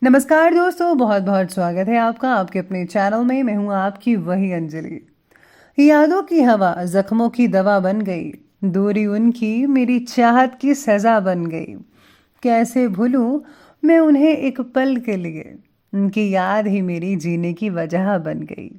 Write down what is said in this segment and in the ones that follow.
नमस्कार दोस्तों, बहुत बहुत स्वागत है आपका आपके अपने चैनल में। मैं हूं आपकी वही अंजलि। यादों की हवा जख्मों की दवा बन गई, दूरी उनकी मेरी चाहत की सजा बन गई। कैसे भूलूं मैं उन्हें एक पल के लिए, उनकी याद ही मेरी जीने की वजह बन गई।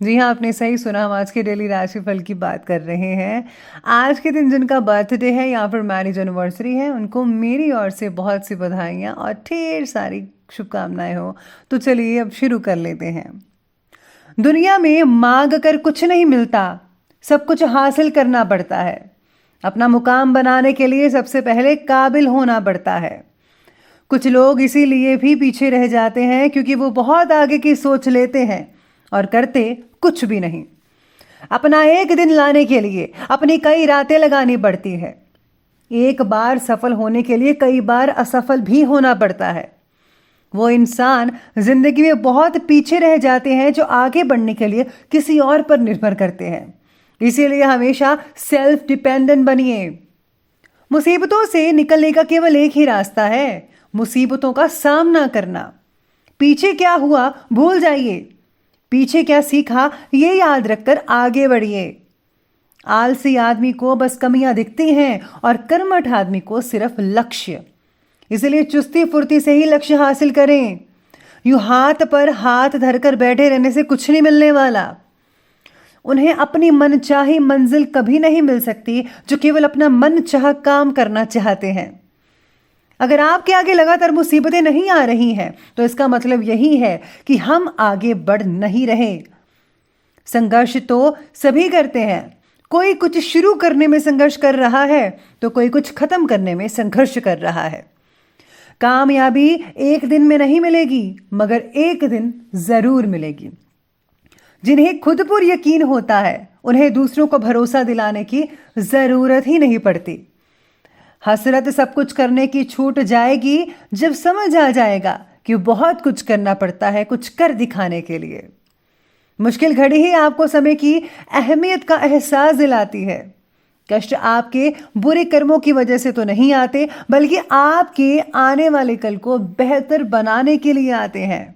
जी हाँ, आपने सही सुना। हम आज के डेली राशिफल की बात कर रहे हैं। आज के दिन जिनका बर्थडे है या फिर मैरिज एनिवर्सरी है, उनको मेरी ओर से बहुत सी बधाइयाँ और ढेर सारी शुभकामनाएं हो। तो चलिए अब शुरू कर लेते हैं। दुनिया में मांग कर कुछ नहीं मिलता, सब कुछ हासिल करना पड़ता है। अपना मुकाम बनाने के लिए सबसे पहले काबिल होना पड़ता है। कुछ लोग इसीलिए भी पीछे रह जाते हैं क्योंकि वो बहुत आगे की सोच लेते हैं और करते कुछ भी नहीं। अपना एक दिन लाने के लिए अपनी कई रातें लगानी पड़ती है। एक बार सफल होने के लिए कई बार असफल भी होना पड़ता है। वो इंसान जिंदगी में बहुत पीछे रह जाते हैं जो आगे बढ़ने के लिए किसी और पर निर्भर करते हैं। इसीलिए हमेशा सेल्फ डिपेंडेंट बनिए। मुसीबतों से निकलने का केवल एक ही रास्ता है, मुसीबतों का सामना करना। पीछे क्या हुआ भूल जाइए, पीछे क्या सीखा ये याद रखकर आगे बढ़िए। आलसी आदमी को बस कमियां दिखती हैं और कर्मठ आदमी को सिर्फ लक्ष्य। इसलिए चुस्ती फुर्ती से ही लक्ष्य हासिल करें। यूं हाथ पर हाथ धरकर बैठे रहने से कुछ नहीं मिलने वाला। उन्हें अपनी मनचाही मंजिल कभी नहीं मिल सकती जो केवल अपना मनचाहा काम करना चाहते हैं। अगर आपके आगे लगातार मुसीबतें नहीं आ रही हैं तो इसका मतलब यही है कि हम आगे बढ़ नहीं रहे। संघर्ष तो सभी करते हैं। कोई कुछ शुरू करने में संघर्ष कर रहा है तो कोई कुछ खत्म करने में संघर्ष कर रहा है। कामयाबी एक दिन में नहीं मिलेगी, मगर एक दिन जरूर मिलेगी। जिन्हें खुद पर यकीन होता है उन्हें दूसरों को भरोसा दिलाने की जरूरत ही नहीं पड़ती। हसरत सब कुछ करने की छूट जाएगी जब समझ आ जाएगा कि बहुत कुछ करना पड़ता है कुछ कर दिखाने के लिए। मुश्किल घड़ी ही आपको समय की अहमियत का एहसास दिलाती है। कष्ट आपके बुरे कर्मों की वजह से तो नहीं आते, बल्कि आपके आने वाले कल को बेहतर बनाने के लिए आते हैं।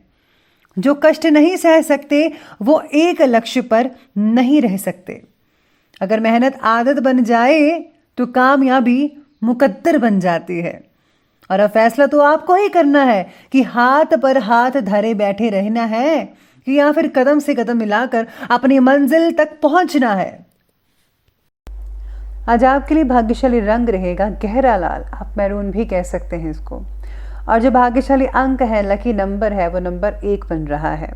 जो कष्ट नहीं सह सकते वो एक लक्ष्य पर नहीं रह सकते। अगर मेहनत आदत बन जाए तो कामयाबी मुकद्दर बन जाती है। और अब फैसला तो आपको ही करना है कि हाथ पर हाथ धरे बैठे रहना है कि या फिर कदम से कदम मिलाकर अपनी मंजिल तक पहुंचना है। आज आपके लिए भाग्यशाली रंग रहेगा गहरा लाल, आप मैरून भी कह सकते हैं इसको। और जो भाग्यशाली अंक है, लकी नंबर है, वो नंबर 1 बन रहा है।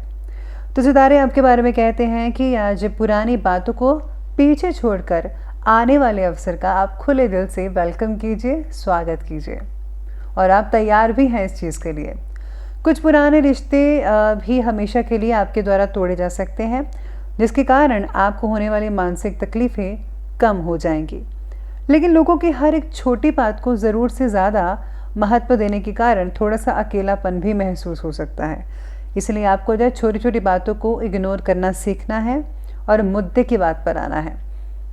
तो सितारे आपके बारे में कहते हैं कि आज पुरानी बातों को पीछे छोड़कर आने वाले अवसर का आप खुले दिल से वेलकम कीजिए, स्वागत कीजिए। और आप तैयार भी हैं इस चीज़ के लिए। कुछ पुराने रिश्ते भी हमेशा के लिए आपके द्वारा तोड़े जा सकते हैं, जिसके कारण आपको होने वाली मानसिक तकलीफ़ें कम हो जाएंगी। लेकिन लोगों की हर एक छोटी बात को ज़रूर से ज़्यादा महत्व देने के कारण थोड़ा सा अकेलापन भी महसूस हो सकता है। इसलिए आपको जो छोटी छोटी बातों को इग्नोर करना सीखना है और मुद्दे की बात पर आना है।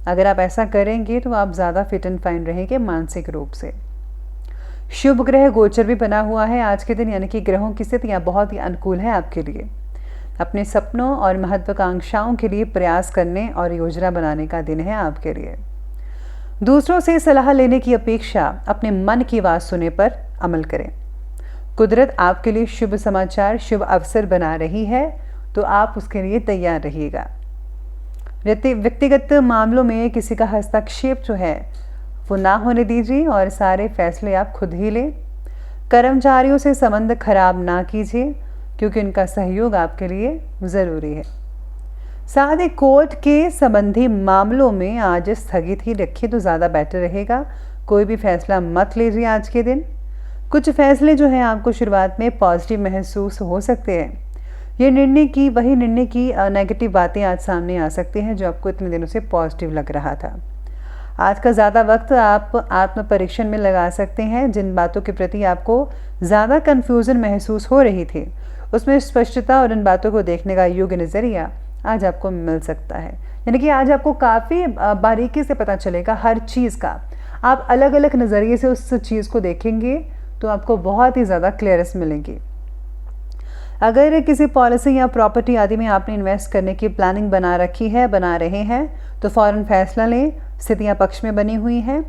अगर आप ऐसा करेंगे तो आप ज़्यादा फिट एंड फाइन रहेंगे मानसिक रूप से। शुभ ग्रह गोचर भी बना हुआ है आज के दिन, यानी कि ग्रहों की स्थितियाँ बहुत ही अनुकूल है आपके लिए। अपने सपनों और महत्वाकांक्षाओं के लिए प्रयास करने और योजना बनाने का दिन है आपके लिए। दूसरों से सलाह लेने की अपेक्षा अपने मन की बात सुनने पर अमल करें। कुदरत आपके लिए शुभ समाचार, शुभ अवसर बना रही है, तो आप उसके लिए तैयार रहिएगा। व्यक्तिगत मामलों में किसी का हस्तक्षेप जो है वो ना होने दीजिए और सारे फैसले आप खुद ही लें। कर्मचारियों से संबंध खराब ना कीजिए क्योंकि उनका सहयोग आपके लिए ज़रूरी है। साथ ही कोर्ट के संबंधी मामलों में आज स्थगित ही रखिए तो ज़्यादा बेटर रहेगा। कोई भी फैसला मत लीजिए आज के दिन। कुछ फैसले जो हैं आपको शुरुआत में पॉजिटिव महसूस हो सकते हैं। ये वही निर्णय की नेगेटिव बातें आज सामने आ सकती हैं जो आपको इतने दिनों से पॉजिटिव लग रहा था। आज का ज़्यादा वक्त आप आत्म परीक्षण में लगा सकते हैं। जिन बातों के प्रति आपको ज़्यादा कन्फ्यूज़न महसूस हो रही थी उसमें स्पष्टता और इन बातों को देखने का योग्य नज़रिया आज आपको मिल सकता है। यानी कि आज आपको काफ़ी बारीकी से पता चलेगा हर चीज़ का। आप अलग अलग नज़रिए से उस चीज़ को देखेंगे तो आपको बहुत ही ज़्यादा क्लियरेंस मिलेगी। अगर किसी पॉलिसी या प्रॉपर्टी आदि में आपने इन्वेस्ट करने की प्लानिंग बना रहे हैं तो फ़ौरन फैसला लें। स्थितियाँ पक्ष में बनी हुई हैं।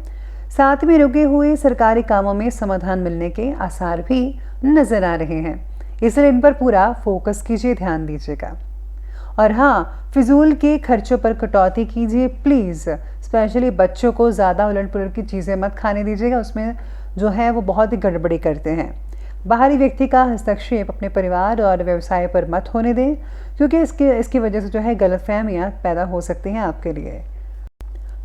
साथ में रुके हुए सरकारी कामों में समाधान मिलने के आसार भी नज़र आ रहे हैं, इसलिए इन पर पूरा फोकस कीजिए, ध्यान दीजिएगा। और हाँ, फिजूल के खर्चों पर कटौती कीजिए प्लीज़। स्पेशली बच्चों को ज़्यादा उलट पुलट की चीज़ें मत खाने दीजिएगा, उसमें जो है वो बहुत ही गड़बड़ी करते हैं। बाहरी व्यक्ति का हस्तक्षेप अपने परिवार और व्यवसाय पर मत होने दें, क्योंकि इसकी वजह से जो है गलतफहमियाँ पैदा हो सकती हैं आपके लिए।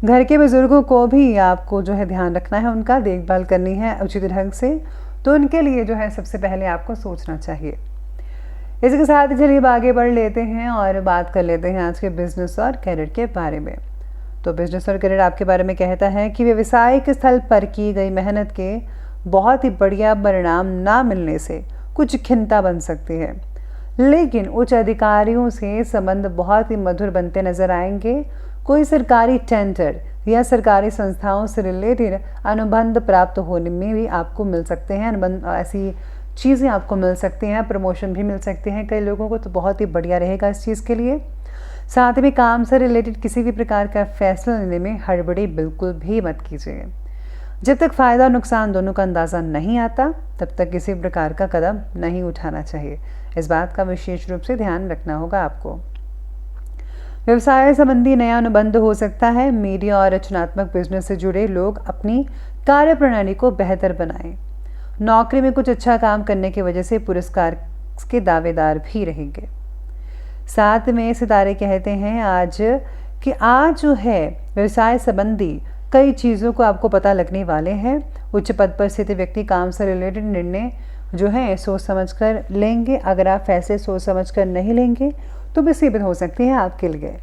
घर के बुजुर्गों को भी आपको जो है ध्यान रखना है, उनका देखभाल करनी है उचित ढंग से, तो उनके लिए जो है सबसे पहले आपको सोचना चाहिए। इसके साथ ही चलिए आगे बढ़ लेते हैं और बात कर लेते हैं आज के बिजनेस और करियर के बारे में। तो बिजनेस और करियर आपके बारे में कहता है कि व्यवसायिक स्थल पर की गई मेहनत के बहुत ही बढ़िया परिणाम ना मिलने से कुछ खिन्नता बन सकती है, लेकिन उच्च अधिकारियों से संबंध बहुत ही मधुर बनते नजर आएंगे। कोई सरकारी टेंडर या सरकारी संस्थाओं से रिलेटेड अनुबंध प्राप्त होने में भी आपको मिल सकते हैं। अनुबंध ऐसी चीज़ें आपको मिल सकती हैं, प्रमोशन भी मिल सकते हैं कई लोगों को, तो बहुत ही बढ़िया रहेगा इस चीज़ के लिए। साथ में काम से रिलेटेड किसी भी प्रकार का फैसला लेने में हड़बड़ी बिल्कुल भी मत कीजिए। जब तक फ़ायदा और नुकसान दोनों का अंदाज़ा नहीं आता तब तक किसी प्रकार का कदम नहीं उठाना चाहिए। इस बात का विशेष रूप से ध्यान रखना होगा आपको। व्यवसाय संबंधी नया अनुबंध हो सकता है। मीडिया और रचनात्मक बिजनेस से जुड़े लोग अपनी कार्यप्रणाली को बेहतर बनाएं। नौकरी में कुछ अच्छा काम करने की वजह से पुरस्कार के दावेदार भी रहेंगे। साथ में सितारे कहते हैं आज जो है व्यवसाय संबंधी कई चीज़ों को आपको पता लगने वाले हैं। उच्च पद पर स्थित व्यक्ति काम से रिलेटेड निर्णय जो है सोच समझकर लेंगे। अगर आप फैसले सोच समझकर नहीं लेंगे तो मुसीबत हो सकती है आपके लिए।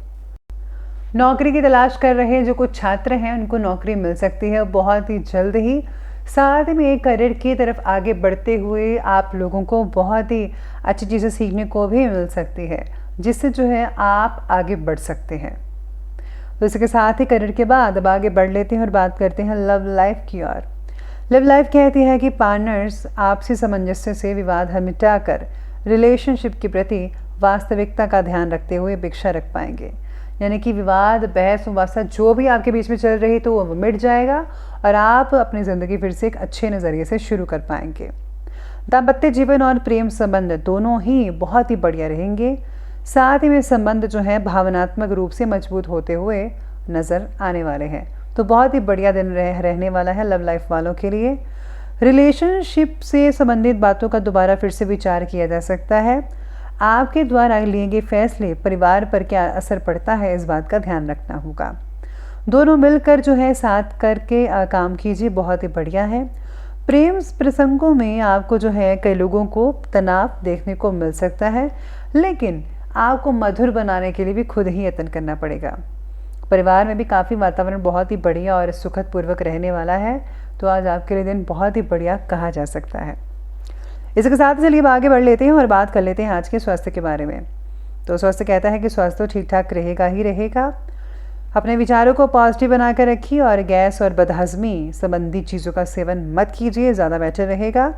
नौकरी की तलाश कर रहे जो कुछ छात्र हैं उनको नौकरी मिल सकती है बहुत ही जल्द ही। साथ में करियर की तरफ आगे बढ़ते हुए आप लोगों को बहुत ही अच्छी चीज़ें सीखने को भी मिल सकती है, जिससे जो है आप आगे बढ़ सकते हैं। तो इसके साथ ही करियर के बाद अब आगे बढ़ लेते हैं और बात करते हैं लव लाइफ की ओर। लव लाइफ कहती है कि पार्टनर्स आपसी सामंजस्य से विवाद मिटाकर रिलेशनशिप के प्रति वास्तविकता का ध्यान रखते हुए भिक्षा रख पाएंगे। यानी कि विवाद, बहस, मुबासा जो भी आपके बीच में चल रही तो वो मिट जाएगा और आप अपनी ज़िंदगी फिर से एक अच्छे नज़रिए से शुरू कर पाएंगे। दाम्पत्य जीवन और प्रेम संबंध दोनों ही बहुत ही बढ़िया रहेंगे। साथ ही में संबंध जो है भावनात्मक रूप से मजबूत होते हुए नज़र आने वाले हैं। तो बहुत ही बढ़िया दिन रहने वाला है लव लाइफ वालों के लिए। रिलेशनशिप से संबंधित बातों का दोबारा फिर से विचार किया जा सकता है। आपके द्वारा लिए गए फैसले परिवार पर क्या असर पड़ता है इस बात का ध्यान रखना होगा। दोनों मिलकर जो है साथ करके काम कीजिए, बहुत ही बढ़िया है। प्रेम प्रसंगों में आपको जो है कई लोगों को तनाव देखने को मिल सकता है, लेकिन आपको मधुर बनाने के लिए भी खुद ही यत्न करना पड़ेगा। परिवार में भी काफ़ी वातावरण बहुत ही बढ़िया और सुखद पूर्वक रहने वाला है। तो आज आपके लिए दिन बहुत ही बढ़िया कहा जा सकता है। इसके साथ चलिए आगे बढ़ लेते हैं और बात कर लेते हैं आज के स्वास्थ्य के बारे में। तो स्वास्थ्य कहता है कि स्वास्थ्य तो ठीक ठाक रहेगा ही रहेगा। अपने विचारों को पॉजिटिव बनाकर रखिए और गैस और बदहजमी संबंधी चीज़ों का सेवन मत कीजिए, ज़्यादा बेटर रहेगा।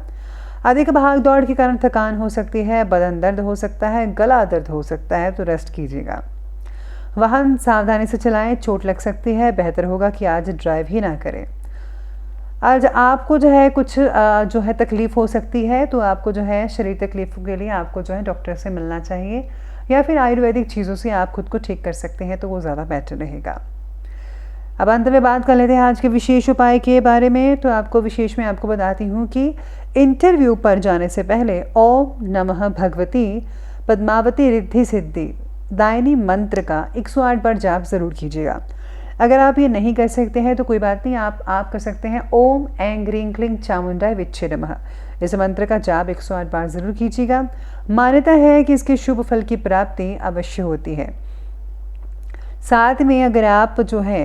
अधिक भाग दौड़ के कारण थकान हो सकती है, बदन दर्द हो सकता है, गला दर्द हो सकता है, तो रेस्ट कीजिएगा। वाहन सावधानी से चलाएं, चोट लग सकती है, बेहतर होगा कि आज ड्राइव ही ना करें। आज आपको जो है कुछ जो है तकलीफ़ हो सकती है, तो आपको जो है शरीर तकलीफ़ों के लिए आपको जो है डॉक्टर से मिलना चाहिए या फिर आयुर्वेदिक चीज़ों से आप खुद को ठीक कर सकते हैं, तो वो ज़्यादा बेटर रहेगा। अब अंत में बात कर लेते हैं आज के विशेष उपाय के बारे में। तो आपको विशेष में आपको बताती हूँ कि इंटरव्यू पर जाने से पहले ओम नमः भगवती पद्मावती रिद्धि सिद्धि दायनी मंत्र का 108 बार जाप ज़रूर कीजिएगा। अगर आप ये नहीं कर सकते हैं तो कोई बात नहीं, आप कर सकते हैं ओम ऐं ग्रीं क्लीं चामुंडाय विच्छे नमः। इस मंत्र का जाप 108 बार ज़रूर कीजिएगा। मान्यता है कि इसके शुभ फल की प्राप्ति अवश्य होती है। साथ में अगर आप जो है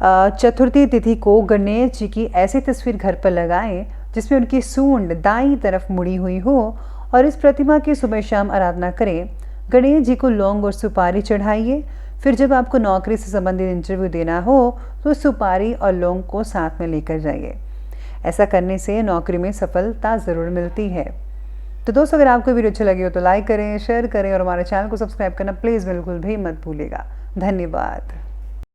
चतुर्थी तिथि को गणेश जी की ऐसी तस्वीर घर पर लगाएं जिसमें उनकी सूंड दाईं तरफ मुड़ी हुई हो और इस प्रतिमा की सुबह शाम आराधना करें। गणेश जी को लौंग और सुपारी चढ़ाइए। फिर जब आपको नौकरी से संबंधित इंटरव्यू देना हो तो सुपारी और लौंग को साथ में लेकर जाइए। ऐसा करने से नौकरी में सफलता ज़रूर मिलती है। तो दोस्तों अगर आपको वीडियो अच्छी लगी हो तो लाइक करें, शेयर करें और हमारे चैनल को सब्सक्राइब करना प्लीज़ बिल्कुल भी मत भूलिएगा। धन्यवाद।